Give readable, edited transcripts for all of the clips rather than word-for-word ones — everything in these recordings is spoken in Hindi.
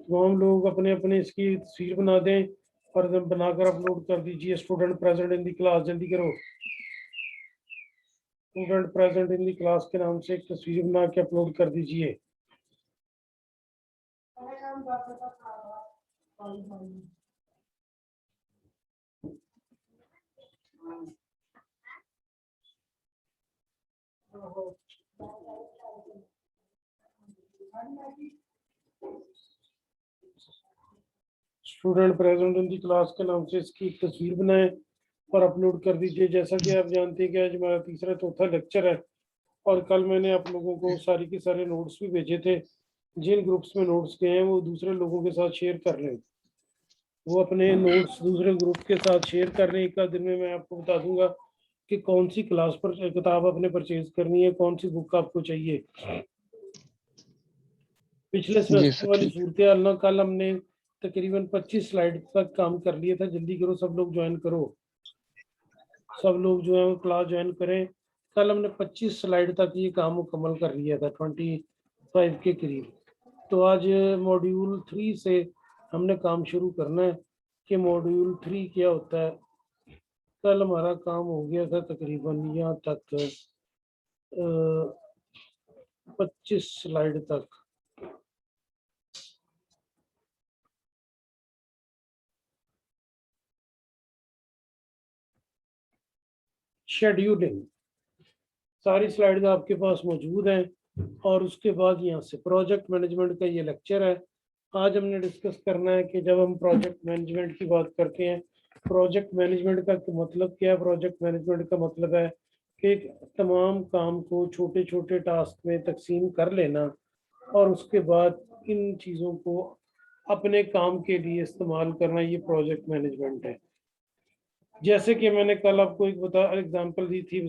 तमाम लोग अपने अपने इसकी तस्वीर बना दें और बनाकर अपलोड कर दीजिए. Student present in the class, जल्दी करो. Student present in the class के नाम से एक तस्वीर बना के अपलोड कर दीजिए. Student present in the class के नाम से इसकी एक तस्वीर बनाएं और अपलोड कर दीजिए. जैसा कि आप जानते हैं कि आज हमारा तीसरा चौथा लेक्चर है और कल मैंने आप लोगों को सारी के सारे नोट्स भी भेजे थे. जिन ग्रुप्स में नोट्स गए हैं वो दूसरे लोगों के साथ शेयर कर लें. वो अपने नोट्स दूसरे ग्रुप के साथ शेयर कर लें. एक आध दिन में मैं आपको बता दूंगा कि कौन सी क्लास पर किताब आपने परचेज करनी है, कौन सी बुक आपको चाहिए. पिछले सेमेस्टर वाली सूरत हाल ना, कल हमने तकरीबन 25 स्लाइड तक काम कर लिया था. जल्दी करो, सब लोग ज्वाइन करो. सब लोग जो है वो क्लास ज्वाइन करें. कल हमने 25 स्लाइड तक ये काम मुकम्मल कर लिया था, 25 के करीब. तो आज मॉड्यूल 3 से हमने काम शुरू करना है कि मॉड्यूल 3 क्या होता है. कल हमारा काम हो गया था तकरीबन यहाँ तक 25 स्लाइड तक. शेड्यूलिंग सारी स्लाइड्स आपके पास मौजूद हैं. और उसके बाद यहाँ से प्रोजेक्ट मैनेजमेंट का ये लेक्चर है. आज हमने डिस्कस करना है कि जब हम प्रोजेक्ट मैनेजमेंट की बात करते हैं, प्रोजेक्ट मैनेजमेंट का मतलब क्या है. प्रोजेक्ट मैनेजमेंट का मतलब है कि तमाम काम को छोटे छोटे टास्क में तकसीम कर लेना और उसके बाद इन चीज़ों को अपने काम के लिए इस्तेमाल करना. ये प्रोजेक्ट मैनेजमेंट है. जैसे कि मैंने कल आपको एक एग्जांपल दी थी.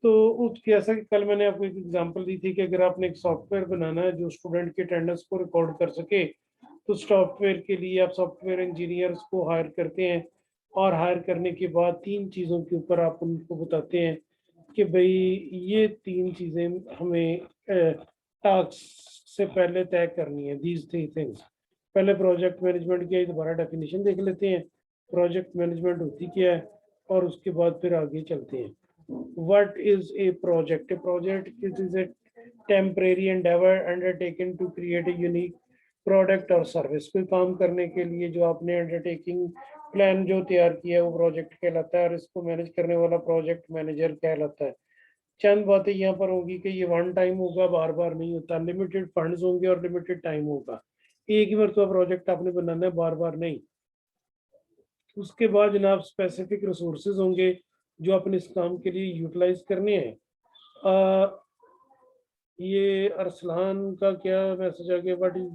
तो जैसा कि कल मैंने आपको एक एग्जांपल दी थी कि अगर आपने एक सॉफ्टवेयर बनाना है जो स्टूडेंट की अटेंडेंस को रिकॉर्ड कर सके, तो सॉफ्टवेयर के लिए आप सॉफ्टवेयर इंजीनियर्स को हायर करते हैं और हायर करने के बाद 3 चीज़ों के ऊपर आप उनको बताते हैं कि भाई ये 3 चीज़ें हमें टास्क से पहले तय करनी है. These 3 things. पहले प्रोजेक्ट मैनेजमेंट की दोबारा डेफिनेशन देख लेते हैं. प्रोजेक्ट मैनेजमेंट होती क्या है और उसके बाद फिर आगे चलते हैं. What is a project? A project is a temporary endeavour undertaken to create a unique product और सर्विस. कोई काम करने के लिए जो आपने अंडरटेकिंग प्लान जो तैयार किया है वो प्रोजेक्ट कहलाता है और इसको मैनेज करने वाला प्रोजेक्ट मैनेजर कहलाता है. चंद बातें यहाँ पर होगी कि ये वन टाइम होगा, बार बार नहीं होता. लिमिटेड फंड्स होंगे और लिमिटेड टाइम होगा. एक ही मरतबा प्रोजेक्ट आपने बनाना है, बार बार नहीं. उसके बाद जनाब स्पेसिफिक रिसोर्सेज होंगे जो अपने इस काम के लिए यूटिलाइज करने हैं. ये अरसलान का क्या मैसेज आ गया? What is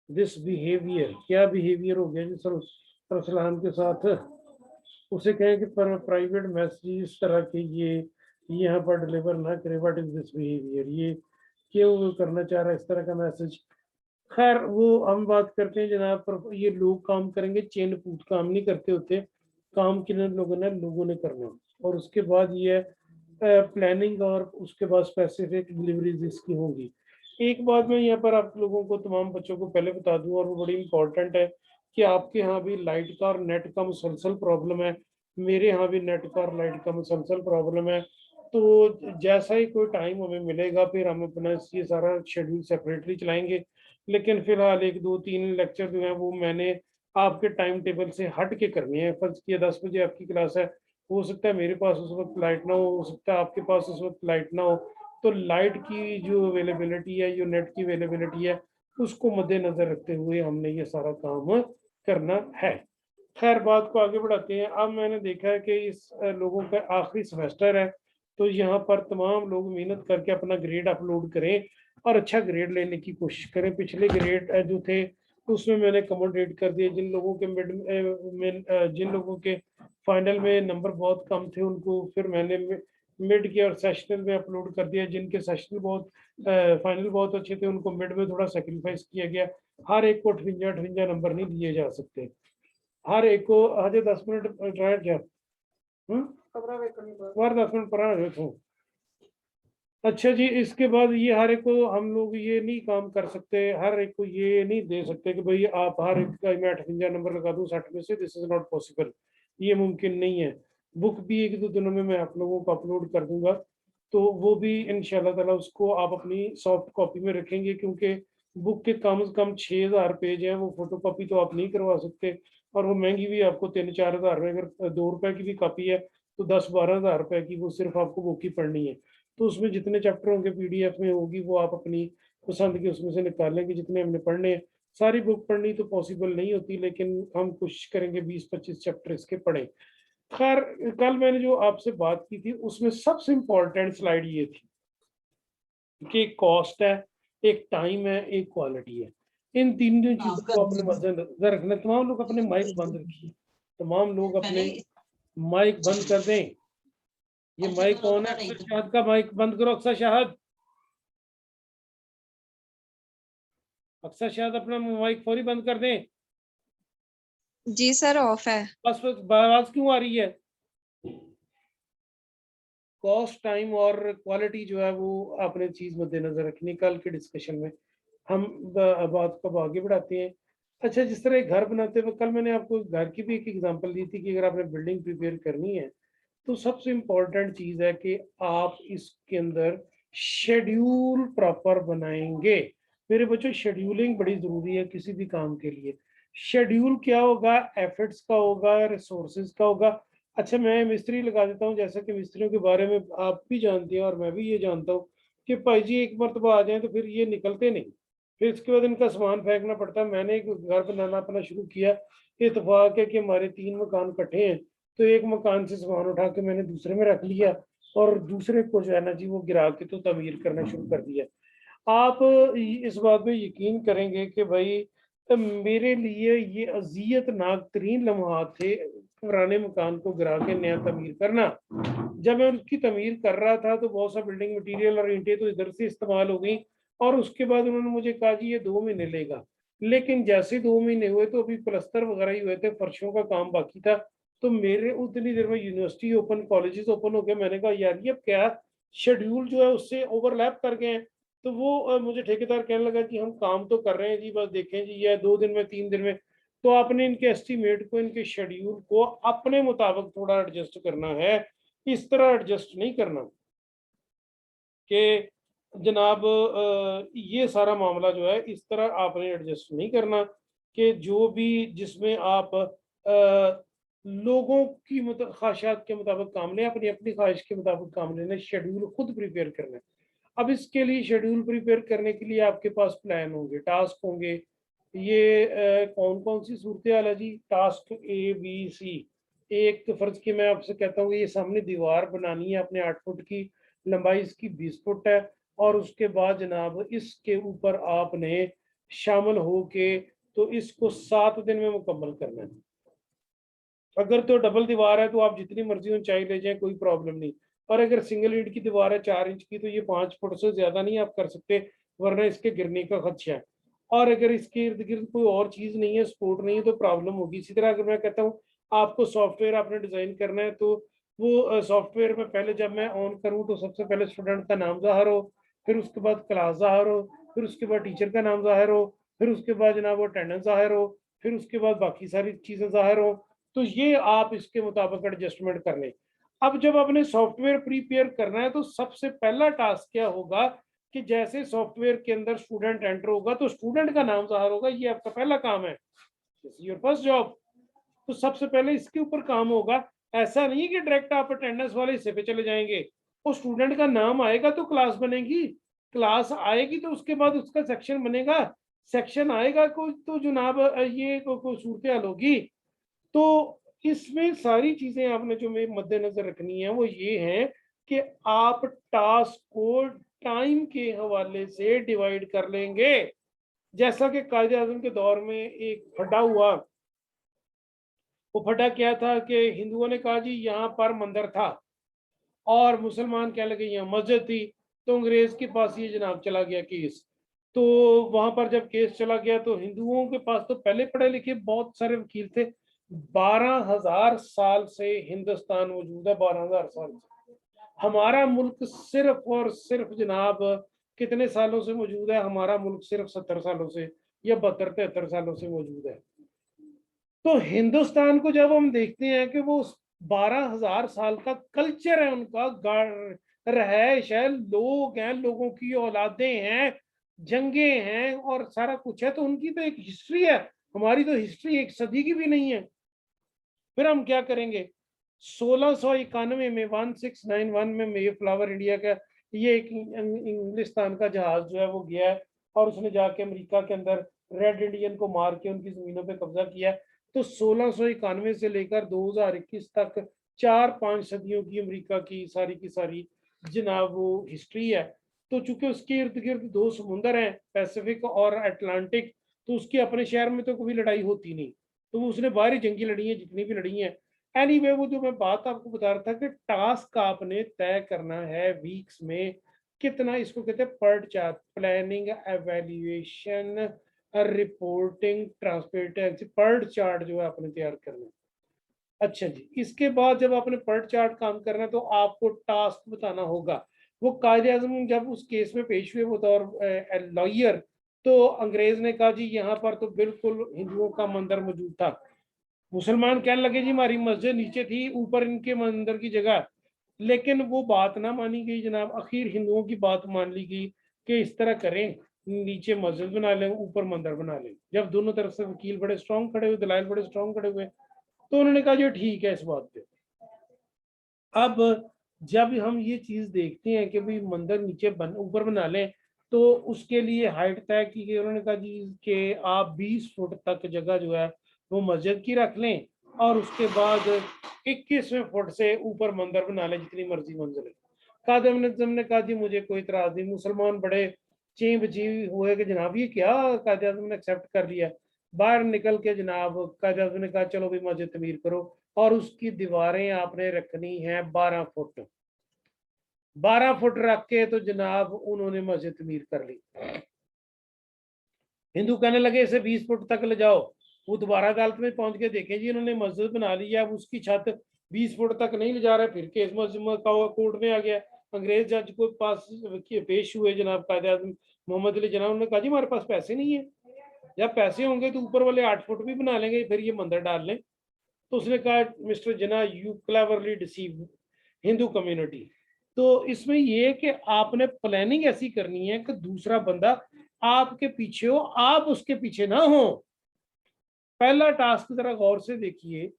this behaviour? क्या बिहेवियर हो गया जी सर अरसलान के साथ? उसे कहें कि प्राइवेट मैसेज इस तरह के ये यहाँ पर डिलीवर ना करे. What is this behaviour? ये क्यों करना चाह रहा है इस तरह का मैसेज? खैर वो हम बात करते हैं जनाब पर. ये लोग काम करेंगे, चेन पूत काम नहीं करते होते. काम किन लोगों ने करना. और उसके बाद ये प्लानिंग और उसके बाद स्पेसिफिक डिलीवरीज इसकी होंगी. एक बात मैं यहाँ पर आप लोगों को, तमाम बच्चों को पहले बता दूं और वो बड़ी इंपॉर्टेंट है कि आपके यहाँ भी लाइट का और नेट का मुसलसल प्रॉब्लम है. मेरे यहाँ भी नेट का और लाइट का मुसलसल प्रॉब्लम है. तो जैसा ही कोई टाइम हमें मिलेगा फिर हम अपना ये सारा शेड्यूल सेपरेटली चलाएंगे. लेकिन फिलहाल 1 2 3 लेक्चर जो है वो मैंने आपके टाइम टेबल से हट के करनी है. फर्ज किया 10 बजे आपकी क्लास है, हो सकता है मेरे पास उस वक्त लाइट ना हो सकता है आपके पास उस वक्त लाइट ना हो. तो लाइट की जो अवेलेबिलिटी है, जो नेट की अवेलेबिलिटी है, उसको मद्देनजर रखते हुए हमने ये सारा काम करना है. खैर बात को आगे बढ़ाते हैं. अब मैंने देखा है कि इस लोगों का आखिरी सेमेस्टर है, तो यहाँ पर तमाम लोग मेहनत करके अपना ग्रेड अपलोड करें और अच्छा ग्रेड लेने की कोशिश करें। पिछले ग्रेड जो थे उसमें मैंने कमोडेट कर दिए। जिन लोगों के जिन लोगों के फाइनल में नंबर बहुत कम थे उनको फिर मैंने मिड के और सेशनल में अपलोड कर दिया। जिनके सेशनल बहुत फाइनल बहुत अच्छे थे उनको मिड में थोड़ा सेक्रीफाइस किया गया। हर एक को 58 नंबर नहीं दिए जा सकते। हर एक को हजे 10 मिनट ट्राई क्या 10 मिनट पर। अच्छा जी, इसके बाद ये हर एक को हम लोग ये नहीं काम कर सकते, हर एक को ये नहीं दे सकते कि भाई आप हर एक का मैं 58 नंबर लगा दूं 60 में से। दिस इज नॉट पॉसिबल, ये मुमकिन नहीं है। बुक भी 1-2 दिनों में मैं आप लोगों को अपलोड कर दूंगा, तो वो भी इंशाल्लाह ताला उसको आप अपनी सॉफ्ट कॉपी में रखेंगे, क्योंकि बुक के कम से कम 6000 पेज है, वो फोटो कॉपी तो आप नहीं करवा सकते, और वो महंगी भी आपको 3-4 हज़ार में। अगर 2 रुपए की भी कॉपी है तो 10-12 हज़ार रुपए की वो सिर्फ आपको बुक ही पढ़नी है। तो उसमें जितने चैप्टर होंगे पीडीएफ में होगी वो आप अपनी पसंद की उसमें से निकाल लेंगे जितने हमने पढ़ने हैं। सारी बुक पढ़नी तो पॉसिबल नहीं होती, लेकिन हम कोशिश करेंगे 20-25 चैप्टर इसके पढ़ें। खैर, कल मैंने जो आपसे बात की थी उसमें सबसे इंपॉर्टेंट स्लाइड ये थी कि एक कॉस्ट है, एक टाइम है, एक क्वालिटी है। इन तीनों चीजों को अपने मद्देनजर रखना। तमाम लोग अपने माइक बंद रखिए, तमाम लोग अपने माइक बंद कर दें। ये माइक कौन है? अक्सर शाहद का माइक बंद करो। अक्सर शाहद, अक्सर शायद अपना माइक फौरी बंद कर दें। जी सर, ऑफ है। बस आवाज क्यों आ रही है? कॉस्ट, टाइम और क्वालिटी जो है वो आपने चीज मद्देनजर रखनी। कल के डिस्कशन में हम बात को आगे बढ़ाते हैं। अच्छा, जिस तरह एक घर बनाते हुए कल मैंने आपको घर की भी एक एग्जांपल दी थी कि अगर आपने बिल्डिंग प्रिपेयर करनी है तो सबसे इम्पोर्टेंट चीज है कि आप इसके अंदर शेड्यूल प्रॉपर बनाएंगे। मेरे बच्चों, शेड्यूलिंग बड़ी जरूरी है किसी भी काम के लिए। शेड्यूल क्या होगा? एफर्ट्स का होगा, रिसोर्सेज का होगा। अच्छा, मैं मिस्त्री लगा देता हूँ, जैसा कि मिस्त्रियों के बारे में आप भी जानते हैं और मैं भी ये जानता हूँ कि भाई जी एक मरतबा आ जाए तो फिर ये निकलते नहीं, फिर इसके बाद इनका सामान फेंकना पड़ता है। मैंने एक घर बनाना अपना शुरू किया, इत्तेफाक है कि हमारे 3 मकान इकट्ठे हैं, तो एक मकान से सामान उठा के मैंने दूसरे में रख लिया और दूसरे को जो है ना जी वो गिरा के तो तमीर करना शुरू कर दिया। आप इस बात में यकीन करेंगे कि भाई मेरे लिए ये अजियतनाक तरीन लम्हात थे पुराने मकान को गिरा के नया तमीर करना। जब मैं उसकी तमीर कर रहा था तो बहुत सा बिल्डिंग मटेरियल और ईंटें तो इधर से इस्तेमाल हो गई, और उसके बाद उन्होंने मुझे कहा जी ये 2 महीने लेगा। लेकिन जैसे 2 महीने हुए तो अभी प्लस्तर वगैरह ही हुए थे, फर्शों का काम बाकी था। तो मेरे उतनी देर में यूनिवर्सिटी ओपन, कॉलेजेस ओपन हो गए। मैंने कहा यार ये क्या शेड्यूल जो है उससे ओवरलैप कर गए हैं। तो वो मुझे ठेकेदार कहने लगा कि हम काम तो कर रहे हैं जी, बस देखें जी ये 2 दिन में 3 दिन में। तो आपने इनके एस्टिमेट को, इनके शेड्यूल को अपने मुताबिक थोड़ा एडजस्ट करना है। इस तरह एडजस्ट नहीं करना कि जनाब ये सारा मामला जो है इस तरह आपने एडजस्ट नहीं करना कि जो भी जिसमें आप लोगों की ख्वाहिशात के मुताबिक काम लें, अपनी अपनी ख्वाहिश के मुताबिक काम लेना। शेड्यूल खुद प्रिपेयर करना है। अब इसके लिए शेड्यूल प्रिपेयर करने के लिए आपके पास प्लान होंगे, टास्क होंगे। ये कौन कौन सी सूरत हाल है जी? Task ABC। एक तो फर्ज की मैं आपसे कहता हूँ ये सामने दीवार बनानी है, अपने 8 फुट की लंबाई इसकी 20 फुट है, और उसके बाद जनाब इसके ऊपर आपने शामिल हो के तो इसको 7 दिन में मुकम्मल करना है। अगर तो डबल दीवार है तो आप जितनी मर्जी ऊंचाई ले जाए कोई प्रॉब्लम नहीं, और अगर सिंगल ईंट की दीवार है 4 इंच की तो ये 5 फुट से ज्यादा नहीं आप कर सकते, वरना इसके गिरने का खदशा है। और अगर इसके इर्द गिर्द कोई और चीज नहीं है, सपोर्ट नहीं है, तो प्रॉब्लम होगी। इसी तरह अगर मैं कहता हूँ आपको सॉफ्टवेयर आपने डिजाइन करना है, तो वो सॉफ्टवेयर में पहले जब मैं ऑन करूँ तो सबसे पहले स्टूडेंट का नाम जाहिर हो, फिर उसके बाद क्लास जाहिर हो, फिर उसके बाद टीचर का नाम जाहिर हो, फिर उसके बाद जनाब वो अटेंडेंस जाहिर हो, फिर उसके बाद बाकी सारी चीजें जाहिर हो। तो ये आप इसके मुताबिक एडजस्टमेंट कर लें। अब जब आपने सॉफ्टवेयर प्रिपेयर करना है तो सबसे पहला टास्क क्या होगा कि जैसे सॉफ्टवेयर के अंदर स्टूडेंट एंटर होगा तो स्टूडेंट का नाम जाहिर होगा। ये आपका पहला काम है, योर फर्स्ट जॉब। तो सबसे पहले इसके ऊपर काम होगा। ऐसा नहीं कि डायरेक्ट आप अटेंडेंस वाले हिस्से पे चले जाएंगे। वो स्टूडेंट का नाम आएगा तो क्लास बनेगी, क्लास आएगी तो उसके बाद उसका सेक्शन बनेगा, सेक्शन आएगा कोई तो जनाब ये कोई सूरत हाल होगी। तो इसमें सारी चीजें आपने जो में मद्देनजर रखनी है वो ये है कि आप टास्क को टाइम के हवाले से डिवाइड कर लेंगे। जैसा कि कायदे आजम के दौर में एक फटा हुआ, वो फटा क्या था कि हिंदुओं ने कहा जी यहाँ पर मंदिर था, और मुसलमान कहने लगे यहाँ मस्जिद थी। तो अंग्रेज के पास ये जनाब चला गया केस। तो वहां पर जब केस चला गया तो हिंदुओं के पास तो पहले पढ़े लिखे बहुत सारे वकील थे। 12,000 साल से हिंदुस्तान मौजूद है, 12,000 साल से। हमारा मुल्क सिर्फ और सिर्फ जनाब कितने सालों से मौजूद है? हमारा मुल्क सिर्फ 70 सालों से या 72-73 सालों से मौजूद है। तो हिंदुस्तान को जब हम देखते हैं कि वो 12,000 साल का कल्चर है, उनका रहायश है, लोग हैं, लोगों की औलादे हैं, जंगे हैं और सारा कुछ है, तो उनकी तो एक हिस्ट्री है। हमारी तो हिस्ट्री एक सदी की भी नहीं है। फिर हम क्या करेंगे? 1691 में 1691 में मे फ्लावर इंडिया का ये एक इंग्लिस्तान का जहाज जो है वो गया है, और उसने जाके अमेरिका के अंदर रेड इंडियन को मार के उनकी जमीनों पे कब्जा किया है। तो 1691 से लेकर 2021 तक 4-5 सदियों की अमेरिका की सारी जनाब वो हिस्ट्री है। तो चूंकि उसके इर्द गिर्द 2 समुंदर हैं, पैसिफिक और अटलांटिक, तो उसके अपने शहर में तो कभी लड़ाई होती नहीं। तो उसने बाहरी जंगी लड़ी है जितनी भी लड़ी हैं। एनीवे वो जो मैं बात आपको बता रहा था कि टास्क आपने तय करना है वीक्स में कितना, इसको कहते हैं PERT chart, planning, evaluation, reporting, transparency, PERT chart जो है आपने तैयार करना है। अच्छा जी, इसके बाद जब आपने पर्ट चार्ट काम करना है तो आपको टास्क बताना होगा। वो कायदे आजम जब उस केस में पेश हुए बतौर लॉयर, तो अंग्रेज ने कहा जी यहाँ पर तो बिल्कुल हिंदुओं का मंदिर मौजूद था। मुसलमान कहने लगे जी हमारी मस्जिद नीचे थी, ऊपर इनके मंदिर की जगह। लेकिन वो बात ना मानी गई जनाब, आखिर हिंदुओं की बात मान ली गई कि इस तरह करें, नीचे मस्जिद बना लें, ऊपर मंदिर बना लें। जब दोनों तरफ से वकील बड़े स्ट्रॉन्ग खड़े हुए, दलाइल बड़े स्ट्रॉन्ग खड़े हुए, तो उन्होंने कहा जो ठीक है इस बात पे। अब जब हम ये चीज देखते हैं कि भाई मंदिर नीचे ऊपर बना लें, तो उसके लिए हाइट तय की गई। उन्होंने कहा जी कि आप 20 फुट तक जगह जो है वो मस्जिद की रख लें, और उसके बाद 21वें फुट से ऊपर मंदिर बना लें, जितनी मर्जी मंजिल है। कादम ने कहा जी मुझे कोई इतराज नहीं। मुसलमान बड़े चें बची हुए कि जनाब ये क्या, कायदे आज़म ने एक्सेप्ट कर लिया। बाहर निकल के जनाब कायदे आज़म ने कहा चलो भाई मस्जिद तमीर करो, और उसकी दीवारें आपने रखनी है 12 फुट। 12 फुट रख के तो जनाब उन्होंने मस्जिद तमीर कर ली। हिंदू कहने लगे इसे 20 फुट तक ले जाओ। वो दोबारा अदालत में पहुंच के देखें जी इन्होंने मस्जिद बना ली है, अब उसकी छत 20 फुट तक नहीं ले जा रहा। फिर केस मस्जिद का कोर्ट में आ गया। अंग्रेज जज को पास पेश हुए जनाब कायदे आज़म मोहम्मद अली जिन्ना। उन्होंने कहा जी हमारे पास पैसे नहीं है, जब पैसे होंगे तो ऊपर वाले 8 फुट भी बना लेंगे, फिर ये मंदिर डाल लें। तो उसने कहा mister Jinnah you cleverly deceive Hindu community. तो इसमें ये है कि आपने प्लानिंग ऐसी करनी है कि दूसरा बंदा आपके पीछे हो, आप उसके पीछे ना हो। पहला टास्क जरा गौर से देखिए,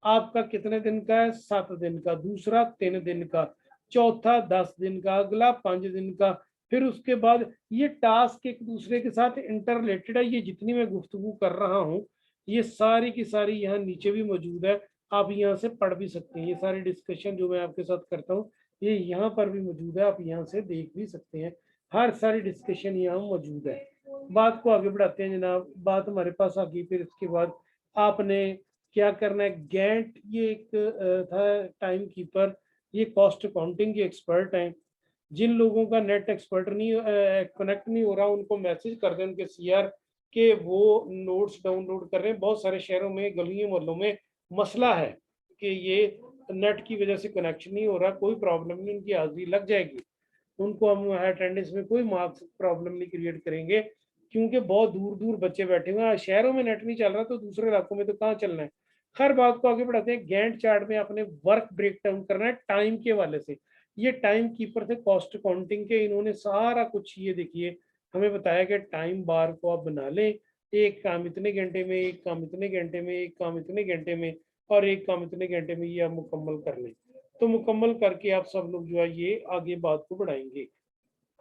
आपका कितने दिन का है? 7 दिन का। दूसरा 3 दिन का। चौथा 10 दिन का। अगला 5 दिन का। फिर उसके बाद ये टास्क एक दूसरे के साथ इंटर रिलेटेड है। ये जितनी मैं गुफ्तगू कर रहा हूँ ये सारी की सारी यहाँ नीचे भी मौजूद है, आप यहाँ से पढ़ भी सकते हैं। ये सारी डिस्कशन जो मैं आपके साथ करता हूँ ये यहाँ पर भी मौजूद है, आप यहाँ से देख भी सकते हैं। हर सारी डिस्कशन यहाँ मौजूद है। बात को आगे बढ़ाते हैं जनाब। बात हमारे पास आ गई, फिर इसके बाद आपने क्या करना है। गैंट ये एक था टाइम कीपर, ये कॉस्ट अकाउंटिंग के एक्सपर्ट हैं। जिन लोगों का नेट एक्सपर्ट नहीं कनेक्ट नहीं हो रहा उनको मैसेज कर दें उनके सीआर के वो नोट्स डाउनलोड कर रहे हैं। बहुत सारे शहरों में गलियों मोहल्लों में मसला है कि ये नेट की वजह से कनेक्शन नहीं हो रहा। कोई प्रॉब्लम नहीं, उनकी हाजिरी लग जाएगी। उनको हम अटेंडेंस में कोई मार्क्स प्रॉब्लम नहीं क्रिएट करेंगे, क्योंकि बहुत दूर दूर बच्चे बैठे हुए हैं। शहरों में नेट नहीं चल रहा तो दूसरे इलाकों में तो कहाँ चलना है। हर बात को आगे बढ़ाते हैं। गैंट चार्ट में आपने वर्क ब्रेक डाउन करना है टाइम के वाले से। ये टाइम कीपर थे कॉस्ट अकाउंटिंग के, इन्होंने सारा कुछ ये देखिए हमें बताया कि टाइम बार को आप बना लें, एक काम इतने घंटे में, एक काम इतने घंटे में, एक काम इतने घंटे में, और एक काम इतने घंटे में, ये आप मुकम्मल कर लें। तो मुकम्मल करके आप सब लोग जो है ये आगे बात को बढ़ाएंगे।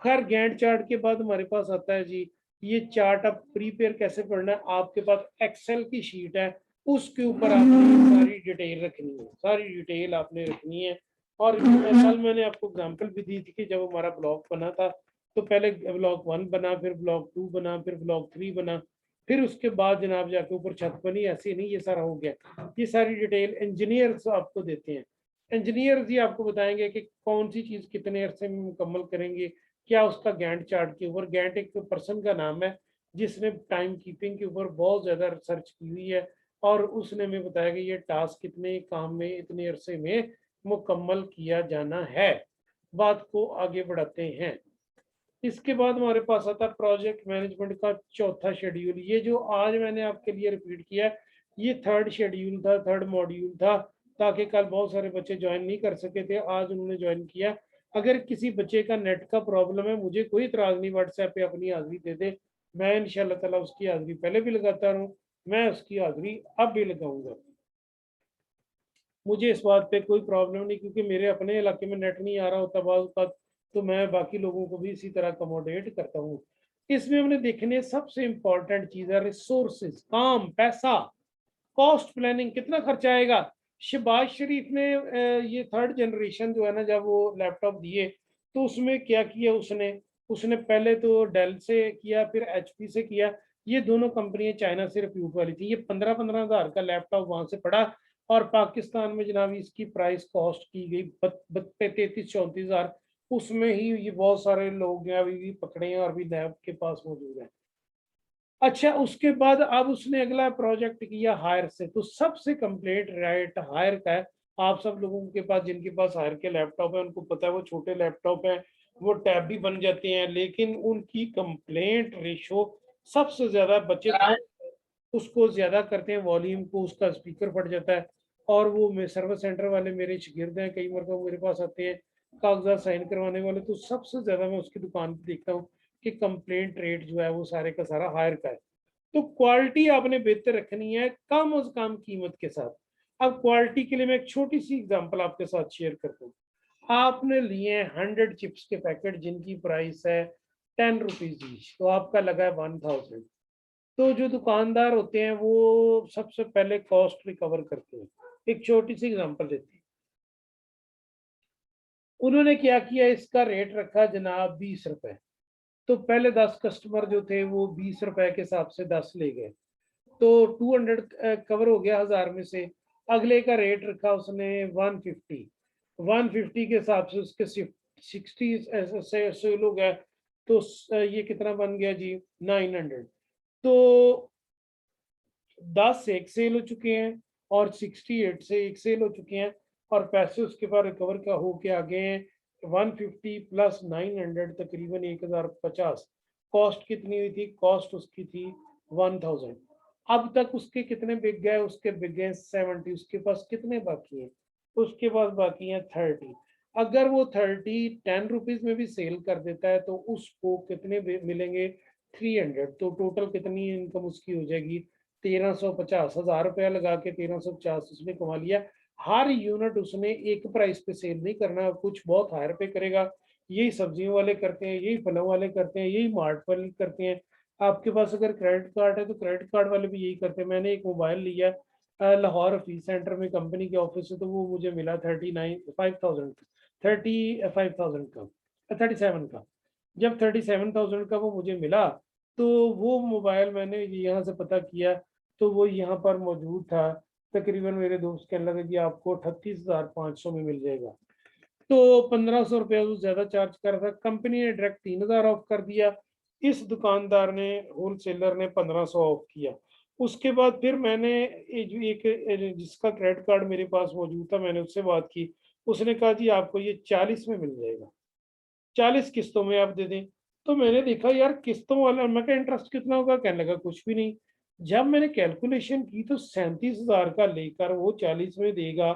खैर गैंट चार्ट के बाद हमारे पास आता है जी ये चार्ट आप प्रीपेयर कैसे पढ़ना है। आपके पास एक्सेल की शीट है, उसके ऊपर आपने सारी डिटेल रखनी है, सारी डिटेल आपने रखनी है। और कल मैंने आपको एग्जांपल भी दी थी कि जब हमारा ब्लॉक बना था तो पहले ब्लॉक 1 बना, फिर ब्लॉक 2 बना, फिर ब्लॉक 3 बना, फिर उसके बाद जनाब जाके ऊपर छत बनी। ऐसे नहीं ये सारा हो गया। ये सारी डिटेल इंजीनियर्स आपको देते हैं। इंजीनियर्स ही आपको बताएंगे कि कौन सी चीज कितने अरसे में मुकम्मल करेंगे, क्या उसका गैंट चार्ट के ऊपर। गैंट एक पर्सन का नाम है जिसने टाइम कीपिंग के ऊपर बहुत ज्यादा रिसर्च की हुई है, और उसने हमें बताया कि ये टास्क कितने काम में इतने अरसे में मुकम्मल किया जाना है। बात को आगे बढ़ाते हैं। इसके बाद हमारे पास आता है प्रोजेक्ट मैनेजमेंट का चौथा शेड्यूल। ये जो आज मैंने आपके लिए रिपीट किया है, ये थर्ड शेड्यूल था, थर्ड मॉड्यूल था, ताकि कल बहुत सारे बच्चे ज्वाइन नहीं कर सके थे, आज उन्होंने ज्वाइन किया। अगर किसी बच्चे का नेट का प्रॉब्लम है, मुझे कोई इतराज नहीं, व्हाट्सएप पे अपनी हाजिरी दे दे, मैं इंशाल्लाह ताला उसकी हाजिरी पहले भी लगाता रहूँ, मैं उसकी हाजिरी अब भी लगाऊंगा। मुझे इस बात पे कोई प्रॉब्लम नहीं, क्योंकि मेरे अपने इलाके में नेट नहीं आ रहा होता बाज़ औक़ात, तो मैं बाकी लोगों को भी इसी तरह अकोमोडेट करता हूँ। इसमें हमने देखने सबसे इंपॉर्टेंट चीज़ है रिसोर्सेज, काम, पैसा, कॉस्ट प्लानिंग, कितना खर्चा आएगा। शहबाज शरीफ ने ये थर्ड जनरेशन जो है ना, जब वो लैपटॉप दिए तो उसमें क्या किया उसने, उसने पहले तो डेल से किया, फिर एचपी से किया। ये दोनों कंपनियां चाइना से रिप्यूट वाली थी। ये 15-15 हज़ार का लैपटॉप वहां से पड़ा, और पाकिस्तान में जनाब इसकी प्राइस कॉस्ट की गई 33-34 हज़ार। उसमें ही ये बहुत सारे लोग हैं अभी भी पकड़े हैं और भी नैब के पास मौजूद हैं। अच्छा, उसके बाद अब उसने अगला प्रोजेक्ट किया हायर से। तो सबसे कंप्लीट राइट हायर का है। आप सब लोगों के पास, जिनके पास हायर के लैपटॉप है, उनको पता है वो छोटे लैपटॉप हैं, वो टैब भी बन जाते हैं, लेकिन उनकी कंप्लेंट रेशो सबसे ज्यादा बच्चे उसको ज्यादा करते हैं, वॉल्यूम को, उसका स्पीकर फट जाता है। और वो सर्विस सेंटर वाले मेरे शागिर्द हैं, कई मरतबा मेरे पास आते हैं कागजात साइन करवाने वाले, तो सबसे ज्यादा मैं उसकी दुकान पर देखता हूँ कि कंप्लेंट रेट जो है वो सारे का सारा हायर का है। तो क्वालिटी आपने बेहतर रखनी है कम से कम कीमत के साथ। अब क्वालिटी के लिए मैं एक छोटी सी एग्जांपल आपके साथ शेयर करता हूँ। आपने लिए 100 चिप्स के पैकेट जिनकी प्राइस है 10 रुपीज ईच, तो आपका लगा है 1000। तो जो दुकानदार होते हैं वो सबसे पहले कॉस्ट रिकवर करते हैं। एक छोटी सी एग्जांपल देते हैं। उन्होंने क्या किया, इसका रेट रखा जनाब 20 रुपए। तो पहले 10 कस्टमर जो थे वो 20 रुपए के हिसाब से 10 ले गए, तो 200 कवर हो गया 1000 में से। अगले का रेट रखा उसने 150। 150 के हिसाब से उसके 60 से लोग है, तो ये कितना बन गया जी, 900। तो 10 से एक सेल हो चुके हैं, और 68 से एक सेल हो चुके हैं, और पैसे उसके बाद रिकवर का हो के आ गए हैं 150 प्लस 900 तकरीबन 1050। कॉस्ट कितनी हुई थी, कॉस्ट उसकी थी 1000। अब तक उसके कितने बिक गए, उसके बिक गए 70। उसके पास कितने बाकी हैं, उसके पास बाकी हैं 30। अगर वो 30 10 रुपीज में भी सेल कर देता है तो उसको कितने मिलेंगे, 300। तो टोटल कितनी इनकम उसकी हो जाएगी, 1350। 1000 रुपया लगा के 1350 उसने कमा लिया। हर यूनिट उसने एक प्राइस पे सेल नहीं करना, कुछ बहुत हायर पे करेगा। यही सब्जियों वाले करते हैं, यही फलों वाले करते हैं, यही मार्ट वाले करते हैं। आपके पास अगर क्रेडिट कार्ड है तो क्रेडिट कार्ड वाले भी यही करते हैं। मैंने एक मोबाइल लिया लाहौर ऑफिस सेंटर में कंपनी के ऑफिस से, तो वो मुझे मिला 39,500 35,000 का, 37 का। जब 37,000 का वो मुझे मिला, तो वो मोबाइल मैंने यहाँ से पता किया, तो वो यहाँ पर मौजूद था। तकरीबन मेरे दोस्त कहने लगे कि आपको 38,500 में मिल जाएगा। तो 1500 रुपया वो ज्यादा चार्ज कर रहा था, कंपनी ने डायरेक्ट 3000 ऑफ कर दिया। इस दुकानदार ने, होलसेलर ने 1500 ऑफ किया। उसके बाद फिर मैंने एक जिसका क्रेडिट कार्ड मेरे पास मौजूद था, मैंने उससे बात की। उसने कहा जी आपको ये 40 में मिल जाएगा, 40 किस्तों में आप दे दें। तो मैंने देखा यार किस्तों वाला, मैं क्या इंटरेस्ट कितना होगा, कहने लगा कुछ भी नहीं। जब मैंने कैलकुलेशन की तो 37,000 का लेकर वो 40 में देगा,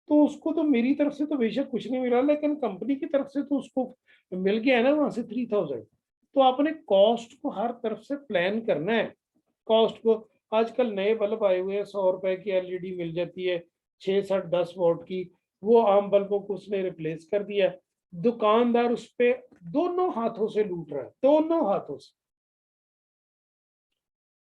तो उसको तो मेरी तरफ से तो बेशक कुछ नहीं मिला, लेकिन कंपनी की तरफ से तो उसको मिल गया है ना वहां से 3000। तो आपने कॉस्ट को हर तरफ से प्लान करना है। कॉस्ट को, आजकल नए बल्ब आए हुए हैं, 100 रुपए की एलईडी मिल जाती है 6-10 वॉट की, वो आम बल्बों को उसने रिप्लेस कर दिया। दुकानदार उस पे दोनों हाथों से लूट रहा है, दोनों हाथों से,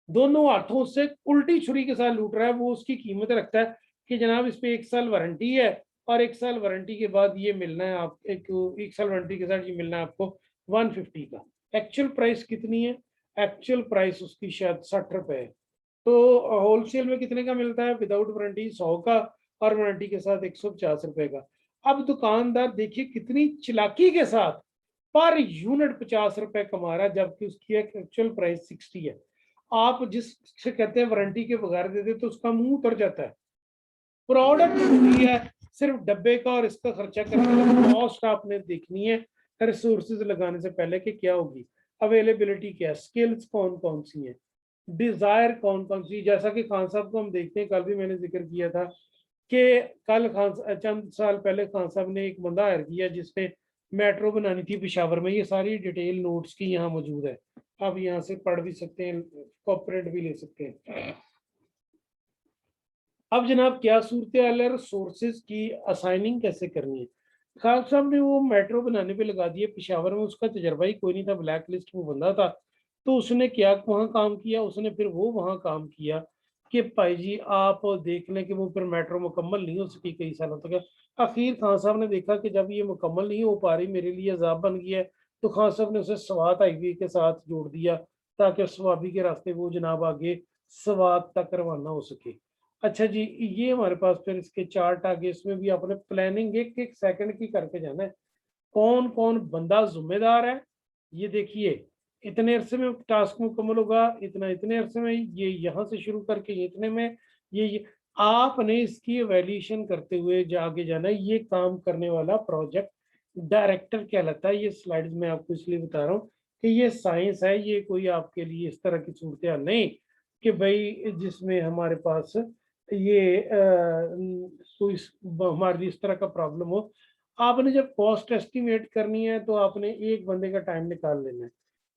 दोनों हाथों से उल्टी छुरी के साथ लूट रहा है। वो उसकी कीमत रखता है कि जनाब इस पे 1 साल वारंटी है, और 1 साल वारंटी के बाद ये मिलना है आप एक साल वारंटी के साथ ये मिलना है आपको 150 का। एक्चुअल प्राइस कितनी है? एक्चुअल प्राइस उसकी शायद 60 रुपए है। तो होलसेल में कितने का मिलता है विदाउट वारंटी? 100 का, और वारंटी के साथ 150 रुपए का। अब दुकानदार देखिए कितनी चालाकी के साथ पर यूनिट 50 रुपए कमा रहा है, जबकि उसकी एक्चुअल प्राइस 60 है। आप जिससे कहते हैं वारंटी के बगैर दे दे तो उसका मुंह उतर जाता है। प्रोडक्ट होती है सिर्फ डब्बे का और इसका खर्चा करके कॉस्ट आपने देखनी है रिसोर्सेज लगाने से पहले कि क्या होगी, अवेलेबिलिटी क्या है, स्किल्स कौन कौन सी है, डिजायर कौन कौन सी। जैसा कि खान साहब को हम देखते हैं, कल भी मैंने जिक्र किया था कि कल चंद साल पहले खान साहब ने एक बंदा हायर किया जिसने मेट्रो बनानी थी पेशावर में। ये सारी डिटेल नोट्स की यहाँ मौजूद है, आप यहाँ से पढ़ भी सकते हैं, कॉपरेट भी ले सकते हैं। अब जनाब क्या सूरत हाल है, रिसोर्सेज की असाइनिंग कैसे करनी है? खान साहब ने वो मेट्रो बनाने पे लगा दिया पेशावर में, उसका तजर्बा ही कोई नहीं था, ब्लैक लिस्ट में बंदा था। तो उसने क्या वहां काम किया, उसने फिर वो वहां काम किया कि भाई जी आप देख लें कि वो फिर मेट्रो मुकम्मल नहीं हो सकी कई सालों तक। आखिर खान साहब ने देखा कि जब ये मुकम्मल नहीं हो पा रही, मेरे लिए अजाब बन गया है, तो खान साहब ने उसे स्वात हाईवे के साथ जोड़ दिया ताकि स्वाबी के रास्ते वो जनाब आगे स्वात तक रवाना हो सके। अच्छा जी, ये हमारे पास फिर इसके चार्ट आगे, इसमें भी आपने प्लानिंग एक एक सेकंड की करके जाना है। कौन कौन बंदा जिम्मेदार है, ये देखिए, इतने अरसे में टास्क मुकम्मल होगा, इतना इतने अरसे में, ये यहाँ से शुरू करके इतने में, ये आपने इसकी एवेल्यूएशन करते हुए आगे जाना है। ये काम करने वाला प्रोजेक्ट डायरेक्टर कहलाता है। ये स्लाइड्स में आपको इसलिए बता रहा हूँ कि ये साइंस है, ये कोई आपके लिए इस तरह की सूरत हाल नहीं कि भाई जिसमें हमारे पास ये कोई हमारे लिए इस तरह का प्रॉब्लम हो। आपने जब कॉस्ट एस्टिमेट करनी है तो आपने एक बंदे का टाइम निकाल लेना है।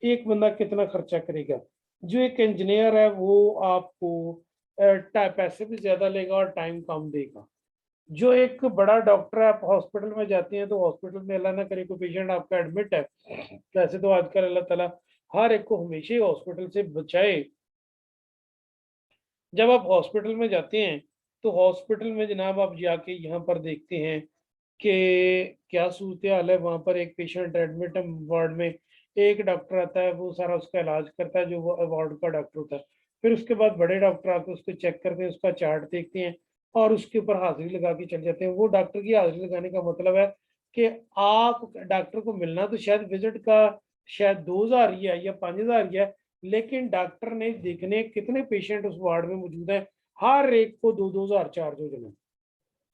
एक बंदा कितना खर्चा करेगा? जो एक इंजीनियर है वो आपको पैसे भी ज्यादा लेगा और टाइम कम देगा। जो एक बड़ा डॉक्टर है, आप हॉस्पिटल में जाते हैं तो हॉस्पिटल में अल्लाह ना करे कोई पेशेंट आपका एडमिट है, वैसे तो आजकल अल्लाह ताला हर एक को हमेशा ही हॉस्पिटल से बचाए। जब आप हॉस्पिटल में जाते हैं तो हॉस्पिटल में जनाब आप जाके यहाँ पर देखते हैं कि क्या सूरत हाल है। वहाँ पर एक पेशेंट एडमिट है वार्ड में, एक डॉक्टर आता है, वो सारा उसका इलाज करता है, जो वो वार्ड का डॉक्टर होता है। फिर उसके बाद बड़े डॉक्टर आके उसको चेक करते हैं, उसका चार्ट देखते हैं और उसके ऊपर हाजिरी लगा के चले जाते हैं। वो डॉक्टर की हाजिरी लगाने का मतलब है कि आप डॉक्टर को मिलना तो शायद विजिट का शायद 2000 ही है या 5000 ही है, लेकिन डॉक्टर ने देखने कितने पेशेंट उस वार्ड में मौजूद है, हर एक को 2-2000 चार्ज हो जाना,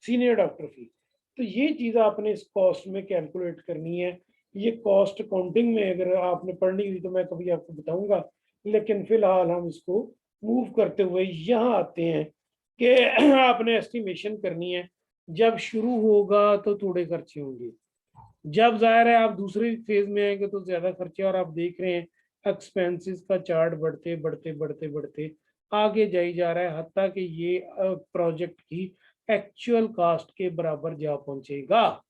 सीनियर डॉक्टर की। तो ये चीज आपने इस कॉस्ट में कैलकुलेट करनी है। ये कॉस्ट अकाउंटिंग में अगर आपने पढ़नी हुई तो मैं कभी आपको बताऊंगा, लेकिन फिलहाल हम इसको मूव करते हुए यहाँ आते हैं कि आपने एस्टिमेशन करनी है। जब शुरू होगा तो थोड़े खर्चे होंगे, जब जाहिर है आप दूसरे फेज में आएंगे तो ज्यादा खर्चे, और आप देख रहे हैं एक्सपेंसेस का चार्ट बढ़ते बढ़ते बढ़ते बढ़ते आगे जाई जा रहा है, हत्ता कि ये प्रोजेक्ट की एक्चुअल कॉस्ट के बराबर जा पहुंचेगा।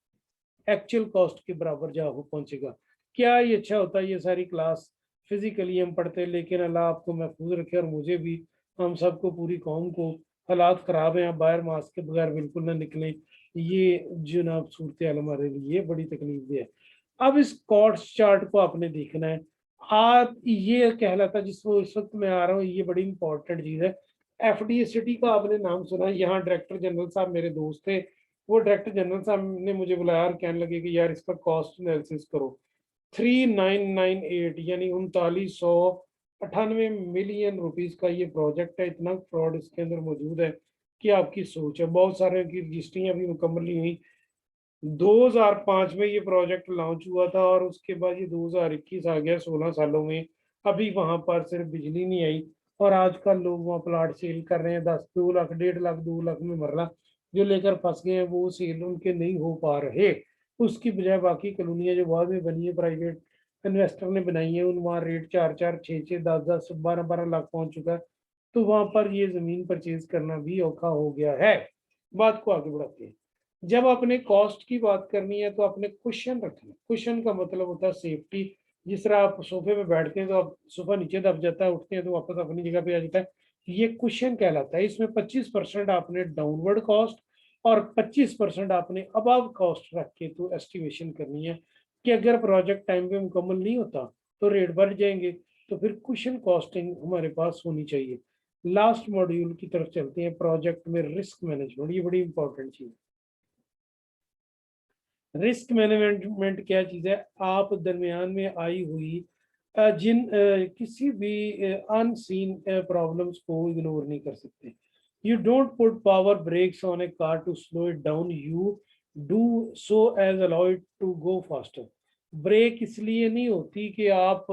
एक्चुअल कॉस्ट के बराबर जा पहुंचेगा। क्या ये अच्छा होता है ये सारी क्लास फिजिकली हम पढ़ते, लेकिन अल्लाह आपको महफूज रखे और मुझे भी, हम सबको, पूरी कौम को। हालात खराब हैं, आप बाहर मास्क के बगैर बिल्कुल ना निकलें। ये जनाब सूरत हाल हमारे लिए बड़ी तकलीफ दे है। अब इस कॉस्ट चार्ट को आपने देखना है। आप ये कहलाता जिसको इस वक्त मैं आ रहा हूँ, ये बड़ी इंपॉर्टेंट चीज है। एफडी सिटी का आपने नाम सुना है? यहाँ डायरेक्टर जनरल साहब मेरे दोस्त थे, वो डायरेक्टर जनरल साहब ने मुझे बुलाया और कहने लगे कि यार इसका कॉस्ट एनालिसिस करो। 3998 यानी 3998 मिलियन रुपीस का ये प्रोजेक्ट है। इतना फ्रॉड इसके अंदर मौजूद है कि आपकी सोच है। बहुत सारे की रजिस्ट्रियां भी मुकम्मल नहीं हुई। 2005 में ये प्रोजेक्ट लॉन्च हुआ था और उसके बाद ये 2021 आ गया, 16 सालों में अभी वहां पर सिर्फ बिजली नहीं आई। और आजकल लोग वहाँ प्लाट सेल कर रहे हैं 10-2 लाख, 1.5 लाख, 2 लाख में मरना। जो लेकर फंस गए हैं वो सेल उनके नहीं हो पा रहे। उसकी बजाय बाकी कॉलोनियां जो बाद में बनी है, प्राइवेट इन्वेस्टर ने बनाई है, उन वहाँ रेट 4-4, 6-6, 10-10, 12-12 लाख पहुंच चुका है। तो वहां पर ये जमीन परचेज करना भी औखा हो गया है। बात को आगे बढ़ाते हैं। जब आपने कॉस्ट की बात करनी है तो आपने क्वेश्चन रखना। क्वेश्चन का मतलब होता है सेफ्टी। जिस तरह आप सोफे पे बैठते हैं तो आप सोफा नीचे दब जाता है, उठते हैं तो वापस अपनी जगह पे आ जाता है, ये क्वेश्चन कहलाता है। इसमें 25% आपने डाउनवर्ड कॉस्ट और 25% आपने अबव कॉस्ट रख के तो एस्टिमेशन करनी है कि अगर प्रोजेक्ट टाइम पे मुकम्मल नहीं होता तो रेट बढ़ जाएंगे, तो फिर कुशन कॉस्टिंग हमारे पास होनी चाहिए। लास्ट मॉड्यूल की तरफ चलते हैं, प्रोजेक्ट में रिस्क मैनेजमेंट, ये बड़ी इंपॉर्टेंट चीज। रिस्क मैनेजमेंट क्या चीज है? आप दरमियान में आई हुई किसी भी अनसीन प्रॉब्लम्स को इग्नोर नहीं कर सकते। You don't put power brakes on a car to slow it down, you do so as allow it to go faster. Brake इसलिए नहीं होती कि आप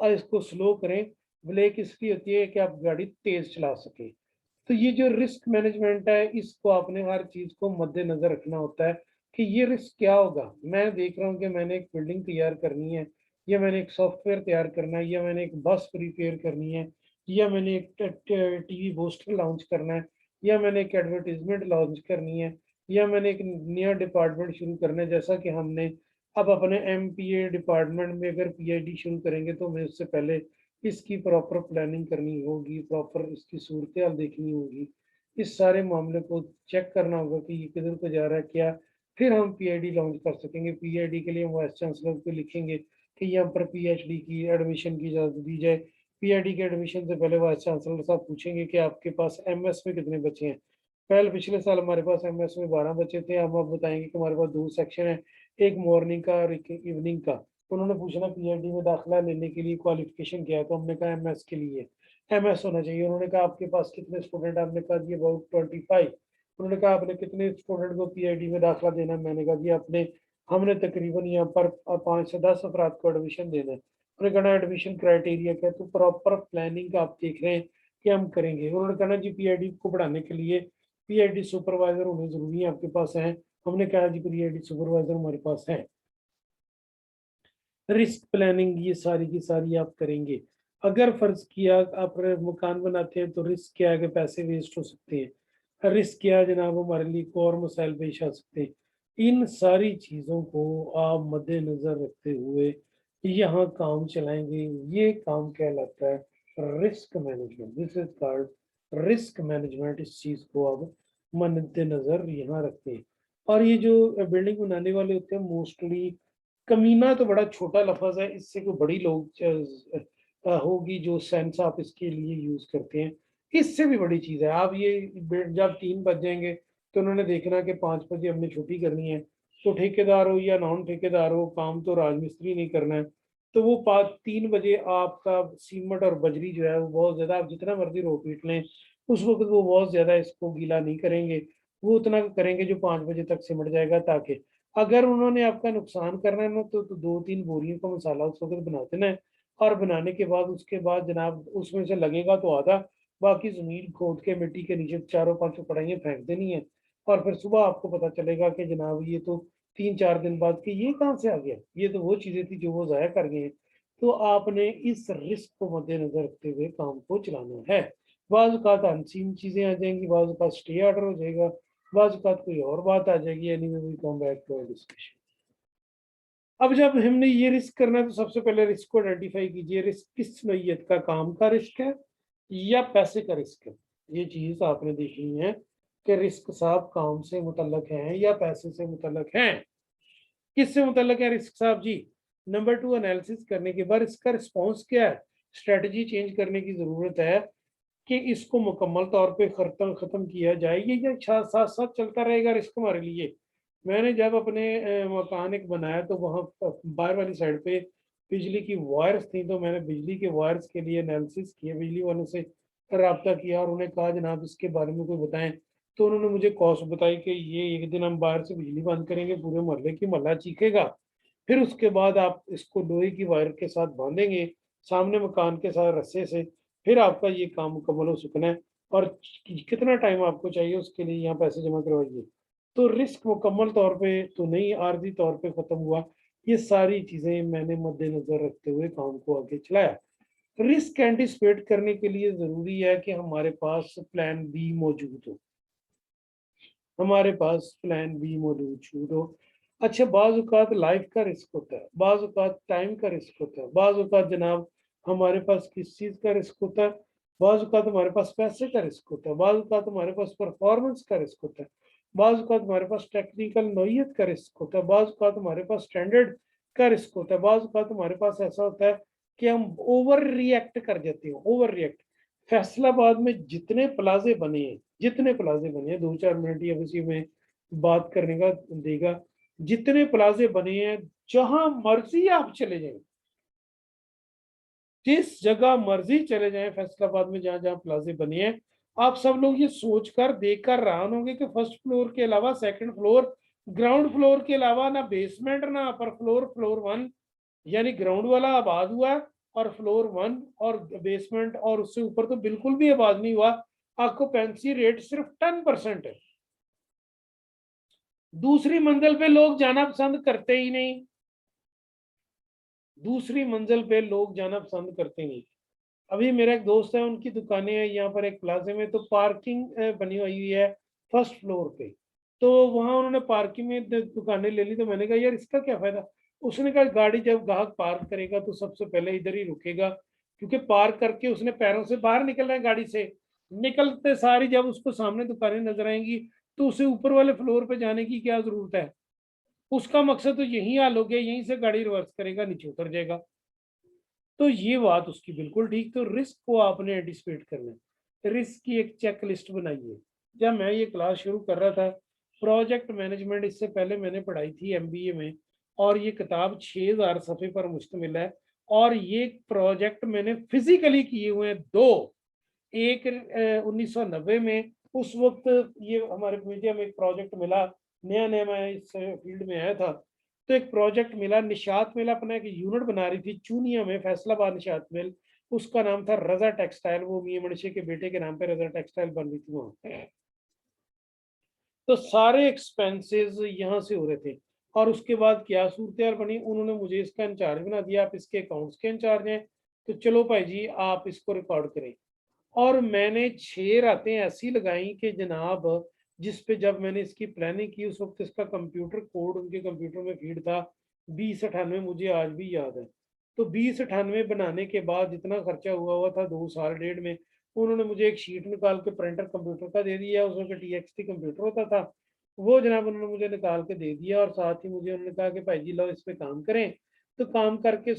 इसको स्लो करें, ब्रेक इसलिए होती है कि आप गाड़ी तेज चला सके। तो ये जो रिस्क मैनेजमेंट है, इसको आपने हर चीज को मद्देनजर रखना होता है कि ये रिस्क क्या होगा। मैं देख रहा हूँ कि मैंने एक बिल्डिंग तैयार करनी है, या मैंने एक सॉफ्टवेयर तैयार करना है, या मैंने एक बस प्रिपेयर करनी है, या मैंने एक टीवी पोस्टर लॉन्च करना है, या मैंने एक एडवर्टीजमेंट लॉन्च करनी है, या मैंने एक नया डिपार्टमेंट शुरू करना है। जैसा कि हमने अब अपने MPA डिपार्टमेंट में अगर PhD शुरू करेंगे तो हमें उससे पहले इसकी प्रॉपर प्लानिंग करनी होगी, प्रॉपर इसकी सूरत हाल देखनी होगी, इस सारे मामले को चेक करना होगा कि ये किधर को जा रहा है क्या, फिर हम PhD लॉन्च कर सकेंगे। PhD के लिए हम वाइस चांसलर को लिखेंगे कि यहाँ पर PhD की एडमिशन की इजाजत दी जाए। PhD के एडमिशन से पहले वाइस चांसलर साहब पूछेंगे कि आपके पास MS में कितने बच्चे हैं। पिछले साल हमारे पास MS में 12 बच्चे थे, हम अब बताएंगे कि हमारे पास 2 सेक्शन है, एक मॉर्निंग का और एक इवनिंग का। उन्होंने पूछना PhD में दाखिला लेने के लिए क्वालिफिकेशन क्या है, तो हमने कहा MS के लिए MS होना चाहिए। उन्होंने कहा आपके पास कितने स्टूडेंट, आपने कहा जी अबाउट 25। उन्होंने कहा आपने कितने स्टूडेंट को PhD में दाखिला देना, मैंने कहा जी आपने हमने तकरीबन यहाँ पर 5 से 10 अफराद को एडमिशन देना है। उन्होंने कहा एडमिशन क्राइटेरिया क्या है, तो प्रॉपर प्लानिंग आप देख रहे हैं कि हम करेंगे। उन्होंने कहा जी PhD को पढ़ाने के लिए PhD सुपरवाइजर होने जरूरी है, आपके पास है? हमने कहा जी PhD सुपरवाइजर हमारे पास है। रिस्क प्लानिंग ये सारी की सारी आप करेंगे। अगर फर्ज किया आप मकान बनाते हैं तो रिस्क क्या है कि पैसे वेस्ट हो सकते हैं, रिस्क क्या है जनाब हमारे लिए और मसाइल पेश आ सकते हैं। इन सारी चीज़ों को आप मद्देनजर रखते हुए यहाँ काम चलाएंगे। ये काम कहलाता है risk management, this is called risk management. इस चीज़ को आप मद्देनजर यहाँ रखते हैं। और ये जो बिल्डिंग बनाने वाले होते हैं मोस्टली, कमीना तो बड़ा छोटा लफ्ज है, इससे कोई बड़ी लोग होगी जो सेंस आप इसके लिए यूज करते हैं। इससे भी बड़ी चीज है, आप ये जब 3 बज जाएंगे तो उन्होंने देखना कि 5 बजे हमने छुट्टी करनी है, तो ठेकेदार हो या नॉन ठेकेदार हो, काम तो राजमिस्त्री नहीं करना है। तो वो 3 बजे आपका सीमेंट और बजरी जो है वो बहुत ज्यादा, आप जितना मर्जी रो पीट लें उस वक्त वो बहुत ज्यादा इसको गीला नहीं करेंगे, वो उतना करेंगे जो 5 बजे तक सिमट जाएगा। ताकि अगर उन्होंने आपका नुकसान करना है ना तो 2-3 बोरियों का मसाला उस वक्त बना देना है। और बनाने के बाद उसके बाद जनाब उसमें से लगेगा तो आधा, बाकी जमीन खोद के मिट्टी के नीचे 4-5 पढ़ाइयाँ फेंक देनी है। और फिर सुबह आपको पता चलेगा कि जनाब ये तो 3-4 दिन बाद कि ये कहाँ से आ गया, ये तो वो चीजें थी जो वो जाया कर गए हैं। तो आपने इस रिस्क को मद्देनजर रखते हुए काम को चलाना है। बाज़ औक़ात अनसीन चीजें आ जाएंगी, बाज़ औक़ात स्टे ऑर्डर हो जाएगा, बाज़ औक़ात कोई और बात आ जाएगी। Anyway we come back to discussion. अब जब हमने ये रिस्क करना है तो सबसे पहले रिस्क को आइडेंटिफाई कीजिए, रिस्क किस नौइयत का, काम का रिस्क है या पैसे का रिस्क है। ये चीज आपने देखनी है कि रिस्क साहब काम से मुतल्लक हैं या पैसे से मुतल्लक हैं। किससे मुतल्लक है रिस्क साहब जी? नंबर 2, एनालिसिस करने के बाद इसका रिस्पॉन्स क्या है, स्ट्रेटजी चेंज करने की जरूरत है कि इसको मुकम्मल तौर पे खत्म किया जाए, ये साथ साथ चलता रहेगा रिस्क हमारे लिए। मैंने जब अपने मकान एक बनाया तो वहाँ बाहर वाली साइड पे बिजली की वायर्स थी, तो मैंने बिजली के वायर्स के लिए एनालिसिस किया, बिजली वालों से रब्ता किया और उन्हें कहा जनाब इसके बारे में कोई बताएं। तो उन्होंने मुझे कॉस्ट बताई कि ये एक दिन हम बाहर से बिजली बंद करेंगे, पूरे मोहल्ले की मोहल्ला चीखेगा, फिर उसके बाद आप इसको लोहे की वायर के साथ बांधेंगे सामने मकान के साथ रस्से से, फिर आपका ये काम मुकम्मल हो सकना है। और कितना टाइम आपको चाहिए उसके लिए यहाँ पैसे जमा करवाइए। तो रिस्क मुकम्मल तौर पे तो नहीं, आर्जी तौर पे खत्म हुआ। ये सारी चीजें मैंने मद्देनजर रखते हुए काम को आगे चलाया। रिस्क एंटिसिपेट करने के लिए जरूरी है कि हमारे पास प्लान बी मौजूद हो, हमारे पास प्लान बी मौजूद हो। अच्छा, बाज़ औक़ात लाइफ का रिस्क होता है, बाज़ औक़ात टाइम का रिस्क होता है, बाज़ औक़ात जनाब हमारे पास किस चीज़ का रिस्क होता है, बाज़ औक़ात हमारे पास पैसे का रिस्क होता है, बाज़ औक़ात हमारे पास परफॉर्मेंस का रिस्क होता है, बाज़ औक़ात हमारे पास टेक्निकल नौइयत का रिस्क होता है, बाज़ औक़ात हमारे पास स्टैंडर्ड का रिस्क होता है, बाज़ औक़ात हमारे पास ऐसा होता है कि हम ओवर रिएक्ट कर जाते हैं, ओवर रिएक्ट। फैसलाबाद में जितने प्लाज़े बने हैं, 2-4 मिनट ही अब इसी में बात करने का देगा। जितने प्लाज़े बने हैं, जहाँ मर्ज़ी आप चले जाएँ, जिस जगह मर्ज़ी चले जाएँ फैसलाबाद में जहाँ-जहाँ प्लाज़े बने हैं, आप सब लोग ये सोचकर देखकर हैरान होंगे कि फर्स्ट फ्लोर के अलावा सेकंड फ्लोर, ग्राउंड फ्लोर के अलावा ना बेसमेंट ना अपर फ्लोर, फ्लोर 1 यानी ग्राउंड वाला आबाद हुआ है और फ्लोर 1 और बेसमेंट और उससे ऊपर तो बिल्कुल भी आबाद नहीं हुआ। ऑक्यूपेंसी रेट सिर्फ 10% है। दूसरी मंजिल पे लोग जाना पसंद करते ही नहीं। दूसरी मंजिल पे लोग जाना पसंद करते नहीं। अभी मेरा एक दोस्त है, उनकी दुकानें हैं यहाँ पर एक प्लाज़े में, तो पार्किंग बनी हुई है फर्स्ट फ्लोर पे। तो वहाँ उन्होंने पार्किंग में दुकानें ले ली, तो मैंने कहा यार इसका क्या फ़ायदा? उसने कहा गाड़ी जब ग्राहक पार्क करेगा तो सबसे पहले इधर ही रुकेगा, क्योंकि पार्क करके उसने पैरों से बाहर निकलना है गाड़ी से। निकलते सार ही जब उसको सामने दुकानें नज़र आएँगी, तो उसे ऊपर वाले फ्लोर पे जाने की क्या ज़रूरत है? उसका मकसद तो यहीं हल हो गया, यहीं से गाड़ी रिवर्स करेगा, नीचे उतर जाएगा। तो ये बात उसकी बिल्कुल ठीक। तो रिस्क को आपने एंटिसिपेट करना है, रिस्क की एक चेक लिस्ट बनाइए। जब मैं ये क्लास शुरू कर रहा था प्रोजेक्ट मैनेजमेंट, इससे पहले मैंने पढ़ाई थी एमबीए में, और ये किताब 6000 सफ़े पर मुश्तमिल है। और ये प्रोजेक्ट मैंने फिजिकली किए हुए हैं दो। एक 1990 में, उस वक्त ये हमारे मीडिया में एक प्रोजेक्ट मिला, नया नया मैं इस फील्ड में आया था, तो एक प्रोजेक्ट मिला, निशात मिल अपना एक यूनिट बना रही थी चूनिया में, फैसलाबाद निशात मिल। उसका नाम था रजा टेक्सटाइल, वो मियां मनशे के बेटे के नाम पे रजा टेक्सटाइल बन रही थी वहाँ। तो सारे एक्सपेंसेस यहाँ से हो रहे थे। और उसके बाद क्या सूरत बनी, उन्होंने मुझे इसका इंचार्ज बना दिया, आप इसके अकाउंट्स के इंचार्ज हैं, तो चलो भाई जी आप इसको रिकॉर्ड करें। और मैंने 6 रातें ऐसी लगाई कि जनाब, जिस पे जब मैंने इसकी प्लानिंग की उस वक्त इसका कंप्यूटर कोड उनके कंप्यूटर में फीड था 2098, मुझे आज भी याद है। तो 2098 बनाने के बाद जितना खर्चा हुआ था 2 साल डेढ़ में, उन्होंने मुझे एक शीट निकाल के प्रिंटर कंप्यूटर का दे दिया, उसमें टीएक्सटी कंप्यूटर होता था, वो जनाब उन्होंने मुझे निकाल के दे दिया। और साथ ही मुझे उन्होंने कहा कि भाई जी लो इस पे काम करें। तो काम करके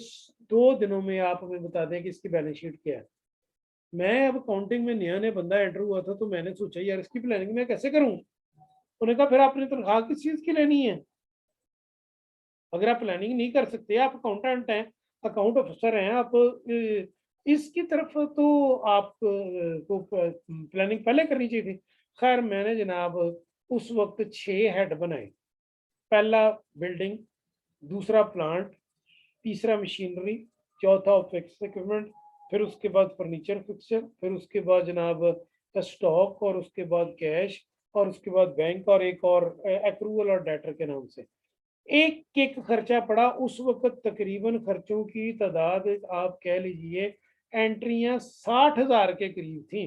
2 दिनों में आप हमें बता दें कि इसकी बैलेंस शीट क्या है। मैं अब अकाउंटिंग में नया-नया बंदा एंटर हुआ था, तो मैंने सोचा यार इसकी प्लानिंग मैं कैसे करूँ? उन्होंने कहा फिर आपने तनख्वाह किस चीज़ की लेनी है? अगर आप प्लानिंग नहीं कर सकते, आप अकाउंटेंट हैं, अकाउंट ऑफिसर हैं, आप इसकी तरफ तो आप को प्लानिंग पहले करनी चाहिए थी। खैर मैंने जनाब उस वक़्त 6 हेड बनाए। पहला बिल्डिंग, दूसरा प्लांट, तीसरा मशीनरी, चौथा ऑफिस इक्विपमेंट, फिर उसके बाद फर्नीचर फिक्सचर, फिर उसके बाद जनाब स्टॉक, और उसके बाद कैश, और उसके बाद बैंक, और एक और एक्रूवल और डेटर के नाम से। एक एक खर्चा पड़ा उस वक्त, तकरीबन खर्चों की तादाद आप कह लीजिए एंट्रियां 60,000 के करीब थी।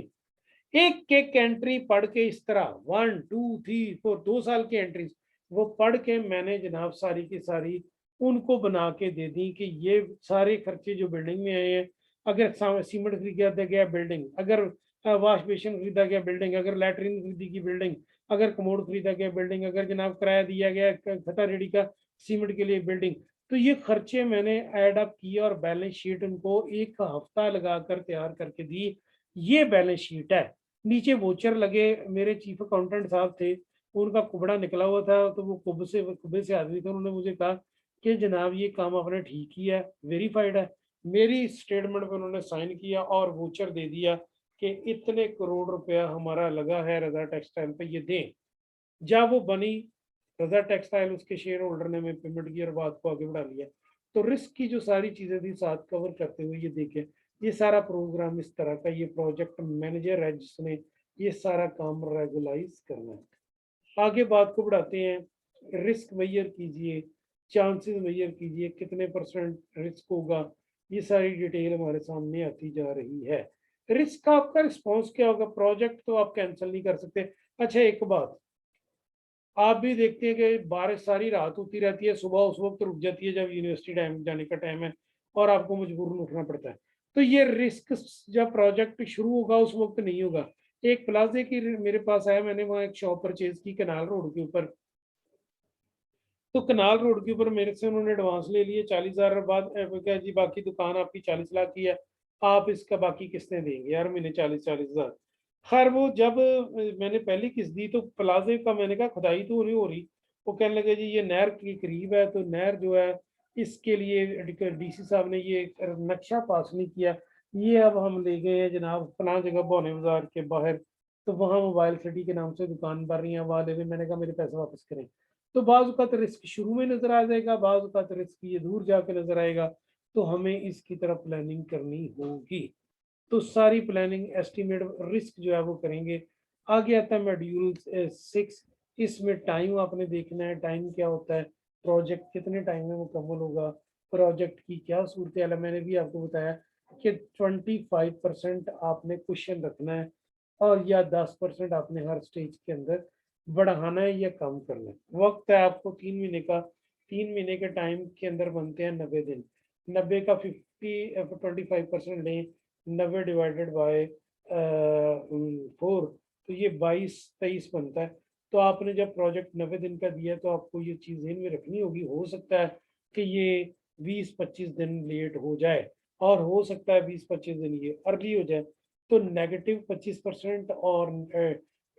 एक एक एंट्री पढ़ के इस तरह 1 2 3 4 2 साल की एंट्रीज वो पढ़ के मैंने जनाब सारी की सारी उनको बना के दे दी कि ये सारे खर्चे जो बिल्डिंग में आए हैं, अगर सीमेंट खरीदा गया बिल्डिंग, अगर वॉश बेसिन खरीदा गया बिल्डिंग, अगर लैट्रिन खरीदी की बिल्डिंग, अगर कमोड खरीदा गया बिल्डिंग, अगर जनाब किराया दिया गया खता रेडी का सीमेंट के लिए बिल्डिंग, तो ये खर्चे मैंने ऐड अप किए और बैलेंस शीट उनको 1 हफ्ता लगाकर तैयार करके दी। ये बैलेंस शीट है। नीचे वोचर लगे, मेरे चीफ अकाउंटेंट साहब थे, उनका कुबड़ा निकला हुआ था, तो वो कुब्बे से आदमी थे, उन्होंने मुझे कहा कि जनाब ये काम आपने ठीक किया है, वेरीफाइड है। मेरी स्टेटमेंट पे उन्होंने साइन किया और वोचर दे दिया कि इतने करोड़ रुपया हमारा लगा है रजा टेक्सटाइल पे, ये दें। जब वो बनी रजा टेक्सटाइल, उसके शेयर होल्डर ने हमें पेमेंट की और बात को आगे बढ़ा लिया। तो रिस्क की जो सारी चीजें थी साथ कवर करते हुए ये देखें, ये सारा प्रोग्राम इस तरह का, ये प्रोजेक्ट मैनेजर है जिसने ये सारा काम रेगुलाइज करना है। आगे बात को बढ़ाते हैं। रिस्क मेजर कीजिए, चांसेस मेजर कीजिए, कितने परसेंट रिस्क होगा, ये सारी डिटेल हमारे सामने आती जा रही है। रिस्क का आपका रिस्पॉन्स क्या होगा? प्रोजेक्ट तो आप कैंसिल नहीं कर सकते। अच्छा एक बात, आप भी देखते हैं कि बारिश सारी रात होती रहती है, सुबह उस वक्त रुक जाती है जब यूनिवर्सिटी टाइम जाने का टाइम है और आपको मजबूरन उठना पड़ता है। तो ये रिस्क जब प्रोजेक्ट शुरू होगा उस वक्त नहीं होगा, एक प्लाजे की मेरे पास आया, मैंने वहाँ एक शॉप परचेज की कनाल रोड के ऊपर। तो कनाल रोड के ऊपर मेरे से उन्होंने एडवांस ले लिए 40,000 बाद क्या जी बाकी दुकान आपकी 40 लाख की है, आप इसका बाकी किस्तें देंगे यार महीने 40,000। खैर वो जब मैंने पहली किस्त दी तो प्लाजे का मैंने कहा खुदाई तो नहीं हो रही। वो कहने लगे जी ये नहर के करीब है, तो नहर जो है इसके लिए डीसी साहब ने ये नक्शा पास नहीं किया। ये अब हम ले गए हैं जनाब फलां जगह बौने बाजार के बाहर, तो वहाँ मोबाइल सिटी के नाम से दुकान बन रही है, वहाँ ले लें। मैंने कहा मेरे पैसे वापस करें। तो बाज़ का रिस्क शुरू में नजर आ जाएगा, बाज़ का रिस्क ये दूर जाके नजर आएगा। तो हमें इसकी तरफ प्लानिंग करनी होगी। तो सारी प्लानिंग एस्टिमेट रिस्क जो है वो करेंगे। आगे आता है मॉड्यूल 6। इसमें टाइम आपने देखना है, टाइम क्या होता है, प्रोजेक्ट कितने टाइम में मुकम्मल होगा, प्रोजेक्ट की क्या सूरत है। मैंने भी आपको बताया कि 25% आपने क्वेश्चन रखना है, और या 10% आपने हर स्टेज के अंदर बढ़ाना है या कम करना है। वक्त है आपको 3 महीने का, 3 महीने के टाइम के अंदर बनते हैं 90 दिन। 90 का 25% लें, 90 डिवाइडेड बाय 4, तो ये 22-23 बनता है। तो आपने जब प्रोजेक्ट 90 दिन का दिया तो आपको ये चीज़ ध्यान में रखनी होगी। हो सकता है कि ये 20-25 दिन लेट हो जाए, और हो सकता है 20-25 दिन ये अर्ली हो जाए। तो नेगेटिव 25% और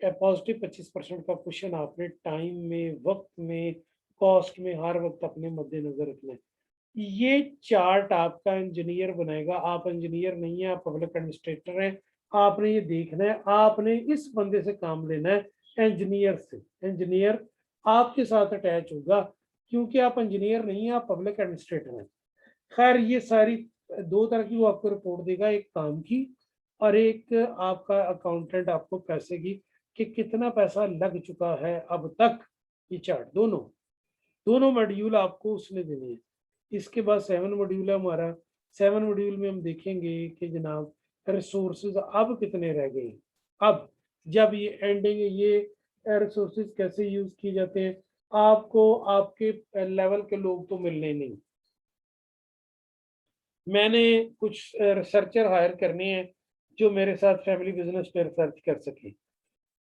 पॉजिटिव 25% का क्वेश्चन आपने टाइम में, वक्त में, कॉस्ट में हर वक्त अपने मद्देनजर रखना है। ये चार्ट आपका इंजीनियर बनाएगा। आप इंजीनियर नहीं है, आप पब्लिक एडमिनिस्ट्रेटर हैं। आपने ये देखना है, आपने इस बंदे से काम लेना है, इंजीनियर से। इंजीनियर आपके साथ अटैच होगा, क्योंकि आप इंजीनियर नहीं है, आप पब्लिक एडमिनिस्ट्रेटर हैं। खैर ये सारी दो तरह की वो आपको रिपोर्ट देगा, एक काम की और एक आपका अकाउंटेंट आपको पैसे की, कि कितना पैसा लग चुका है अब तक। ये चार्ट दोनों दोनों मॉड्यूल आपको उसने देने हैं। इसके बाद 7 मॉड्यूल है हमारा। 7 मॉड्यूल में हम देखेंगे कि जनाब रिसोर्सेज अब कितने रह गए। अब जब ये एंडिंग, ये रिसोर्सेज कैसे यूज किए जाते हैं, आपको आपके लेवल के लोग तो मिलने नहीं। मैंने कुछ रिसर्चर हायर करने हैं जो मेरे साथ फैमिली बिजनेस पे रिसर्च कर सके।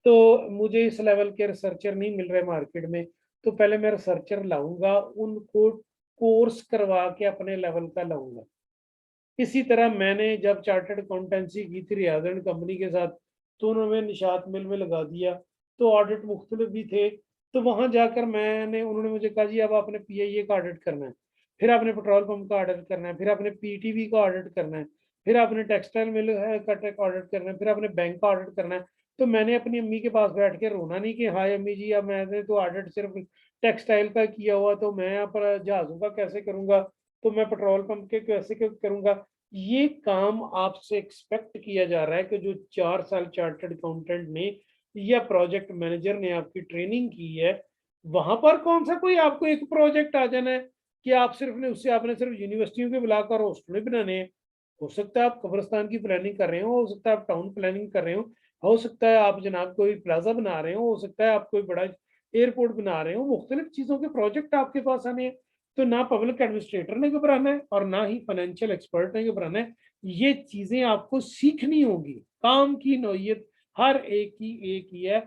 तो मुझे इस लेवल के रिसर्चर नहीं मिल रहे मार्केट में। तो पहले मैं रिसर्चर लाऊंगा, उनको कोर्स करवा के अपने लेवल का लाऊंगा। इसी तरह मैंने जब चार्टर्ड अकाउंटेंसी की थी रियाज एंड कंपनी के साथ, तो उन्होंने निशात मिल में लगा दिया। तो ऑडिट मुख्तलिफ भी थे। तो वहां जाकर उन्होंने मुझे कहा जी अब आपने पीआईए का ऑडिट करना है, फिर आपने पेट्रोल पंप का ऑडिट करना है, फिर आपने पीटीवी का ऑडिट करना है, फिर आपने टेक्सटाइल मिल का ऑडिट करना है, फिर आपने बैंक का ऑडिट करना है। तो मैंने अपनी अम्मी के पास बैठ के रोना नहीं कि हाय अम्मी जी अब मैंने तो ऑडिट सिर्फ टेक्सटाइल का किया हुआ, तो मैं यहाँ पर जहाजों का कैसे करूंगा, तो मैं पेट्रोल पंप के कैसे करूंगा। ये काम आपसे एक्सपेक्ट किया जा रहा है कि जो 4 साल चार्टर्ड अकाउंटेंट ने या प्रोजेक्ट मैनेजर ने आपकी ट्रेनिंग की है, वहां पर कौन सा कोई आपको एक प्रोजेक्ट आ जाना है कि आप सिर्फ ने उससे आपने सिर्फ यूनिवर्सिटियों के बुलाकर हॉस्टल बनाने हैं। हो सकता है आप कब्रिस्तान की प्लानिंग कर रहे हो सकता है आप टाउन प्लानिंग कर रहे हो सकता है आप जनाब कोई प्लाजा बना रहे हो सकता है आप कोई बड़ा एयरपोर्ट बना रहे हो। मुख्तलिफ चीजों के प्रोजेक्ट आपके पास आने हैं। तो ना पब्लिक एडमिनिस्ट्रेटर ने घबराना है और ना ही फाइनेंशियल एक्सपर्ट ने घबराना है। ये चीजें आपको सीखनी होगी। काम की नौयत हर एक ही है।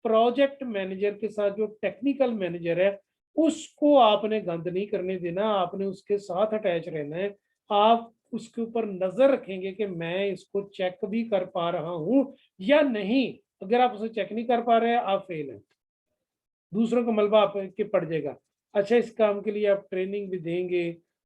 प्रोजेक्ट मैनेजर के साथ जो टेक्निकल मैनेजर है उसको आपने गंद नहीं करने देना, आपने उसके साथ अटैच रहना है। आप उसके ऊपर नजर रखेंगे कि मैं इसको चेक भी कर पा रहा हूं या नहीं। अगर आप उसे चेक नहीं कर पा रहे हैं आप फेल हैं, दूसरों का मलबा आप के पड़ जाएगा। अच्छा इस काम के लिए आप ट्रेनिंग भी देंगे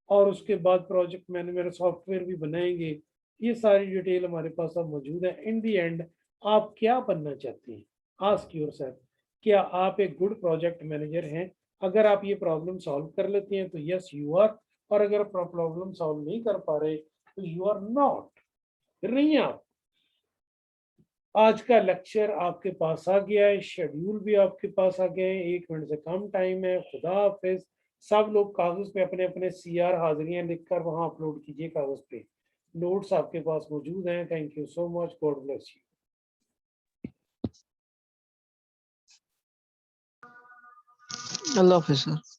और उसके बाद प्रोजेक्ट मैनेजमेंट सॉफ्टवेयर भी बनाएंगे। ये सारी डिटेल हमारे पास अब मौजूद है। इन दी एंड आप क्या बनना चाहते हैं, आस्क योरसेल्फ, क्या आप एक गुड प्रोजेक्ट मैनेजर हैं? अगर आप ये प्रॉब्लम सॉल्व कर लेते हैं तो यस यू आर, और अगर प्रॉब्लम सॉल्व नहीं कर पा रहे तो यू आर नॉट, फिर नहीं है आप। आज का लेक्चर आपके पास आ गया है, शेड्यूल भी आपके पास आ गया है, 1 मिनट से कम टाइम है। खुदा हाफिज। सब लोग कागज पे अपने अपने सीआर हाजिरियां लिखकर वहां अपलोड कीजिए कागज पे। नोट्स आपके पास मौजूद हैं। Thank you so much, God bless you. Allah Hafiz sir.